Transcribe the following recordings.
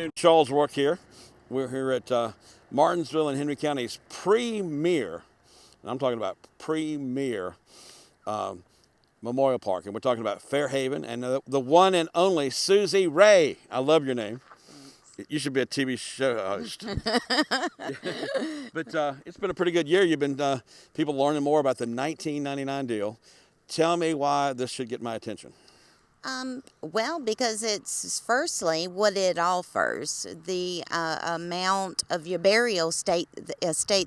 afternoon. Charles Rourke here. We're here at Martinsville and Henry County's premier, and I'm talking about premier Memorial Park, and we're talking about Fairhaven and the one and only Susie Ray. I love your name. You should be a TV show host. But it's been a pretty good year. You've been people learning more about the 1999 deal. Tell me why this should get my attention. Well, because it's firstly what it offers, the amount of your burial estate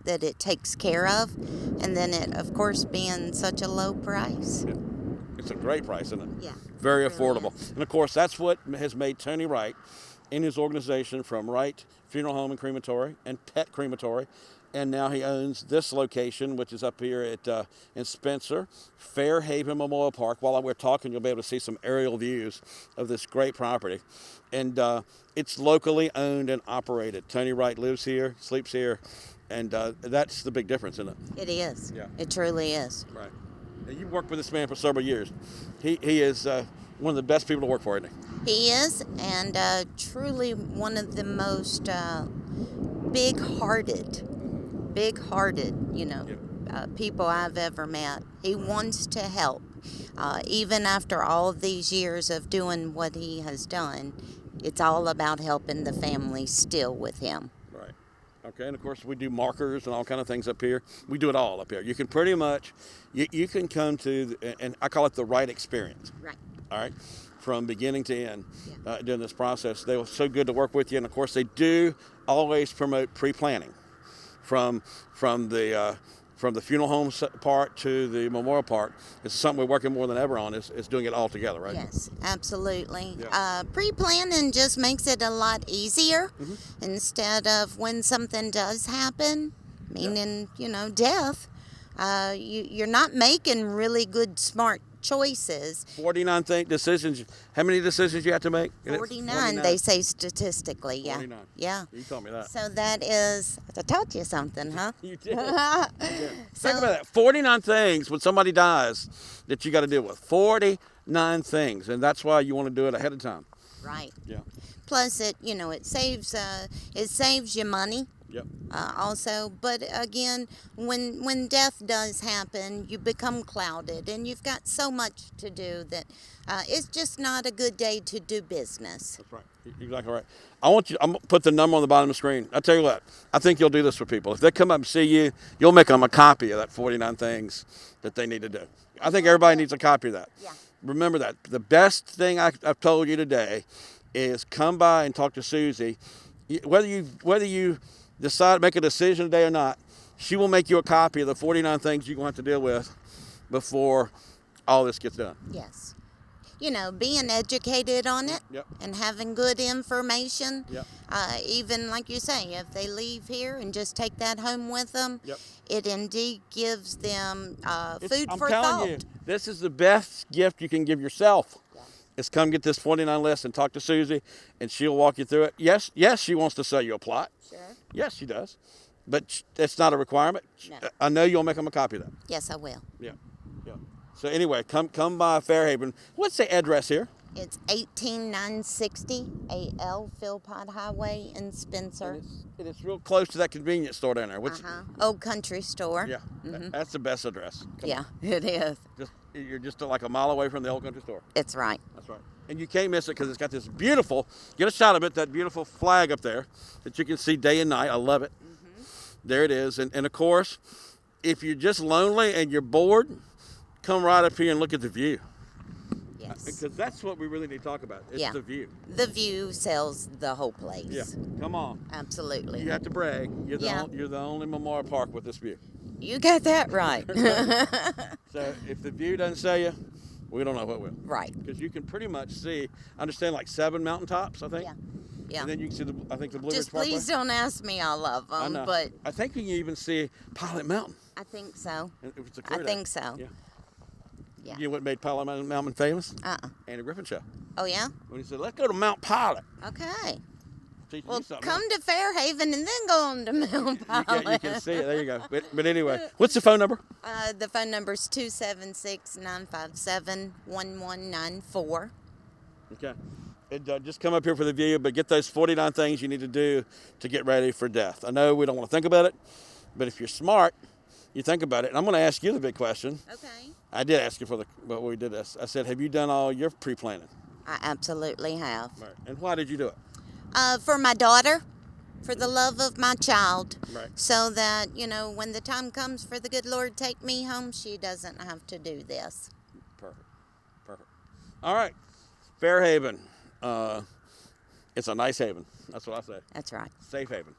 that it takes care of, and then it, of course, being such a low price. Yeah. It's a great price, isn't it? Yeah. Very Really affordable. is. And of course, that's what has made Tony Wright in his organization from Wright Funeral Home and Crematory and Pet Crematory. And now he owns this location, which is up here at in Spencer, Fairhaven Memorial Park. While we're talking, you'll be able to see some aerial views of this great property. And it's locally owned and operated. Tony Wright lives here, sleeps here, and that's the big difference, isn't it? It is. Yeah. It truly is. Right. And you've worked with this man for several years. He is one of the best people to work for, isn't he? He is, and truly one of the most big-hearted, people I've ever met. He wants to help. Even after all these years of doing what he has done, it's all about helping the family still with him. Right. Okay, and of course we do markers and all kind of things up here. We do it all up here. You can pretty much, you can come to, and I call it the right experience. Right. All right, from beginning to end during this process. They were so good to work with you, and of course they do always promote pre-planning from the funeral home part to the memorial part. It's something we're working more than ever on is doing it all together, right? Yes, absolutely. Yeah. Pre-planning just makes it a lot easier instead of when something does happen, meaning, death, you're not making really good, smart choices. 49 decisions. How many decisions you have to make? 49, they say statistically, yeah. 49. Yeah. You told me that. So that is, I taught you something, huh? You did. You did. Think about that. 49 things when somebody dies that you got to deal with. 49 things, and that's why you want to do it ahead of time. Right. Yeah. Plus, it saves you money. Yep. Also, but again, when death does happen, you become clouded, and you've got so much to do that it's just not a good day to do business. That's right. You're exactly right. I'm gonna put the number on the bottom of the screen. I tell you what, I think you'll do this for people. If they come up and see you, you'll make them a copy of that 49 things that they need to do. I think everybody needs a copy of that. Yeah. Remember that. The best thing I've told you today is come by and talk to Susie. Whether you decide to make a decision today or not, she will make you a copy of the 49 things you're going to have to deal with before all this gets done. Yes. Being educated on it Yep. and having good information. Yep. Even like you say, if they leave here and just take that home with them, Yep. it indeed gives them food I'm for telling thought. you, this is the best gift you can give yourself. Yeah. Is come get this 49 list and talk to Susie, and she'll walk you through it. Yes, she wants to sell you a plot. Sure. Yes, she does. But it's not a requirement. No. I know you'll make them a copy of that. Yes, I will. Yeah. Yeah. So anyway, come by Fairhaven. What's the address here? It's 18960 AL Philpott Highway in Spencer. And it's real close to that convenience store down there. Old Country Store. Yeah, that's the best address. Come Yeah, it is. on. You're just like a mile away from the Old Country Store. It's right. That's right. And you can't miss it because it's got this beautiful, get a shot of it, that beautiful flag up there that you can see day and night. I love it. There it is. And of course, if you're just lonely and you're bored, come right up here and look at the view. Yes. Because that's what we really need to talk about. It's the view. The view sells the whole place. Yeah. Come on. Absolutely. You have to brag. You're the only memorial park with this view. You got that right. So if the view doesn't sell you, we don't know what will. Right. Because you can pretty much see, understand like 7 mountaintops, I think. Yeah. Yeah. And then you can see the Blue Ridge Just Parkway. please don't ask me all of I them, know. but I think you can even see Pilot Mountain. I think so. If it's a clear I day. think so. Yeah. Yeah. You know what made Pilot Mountain famous? Uh-uh. Andy Griffin Show. Oh, yeah? When he said, let's go to Mount Pilot. Okay. Teaching Well, you something. come to Fairhaven and then go on to Mount Pilot. You can see it. There you go. But anyway, what's the phone number? The phone number is 276-957-1194. Okay. Just come up here for the view, but get those 49 things you need to do to get ready for death. I know we don't want to think about it, but if you're smart, you think about it. And I'm going to ask you the big question. Okay. I did ask you when we did this. I said, have you done all your pre-planning? I absolutely have. Right. And why did you do it? For my daughter, for the love of my child. Right. So that, when the time comes for the good Lord take me home, she doesn't have to do this. Perfect. All right. Fairhaven. It's a nice haven. That's what I say. That's right. Safe haven.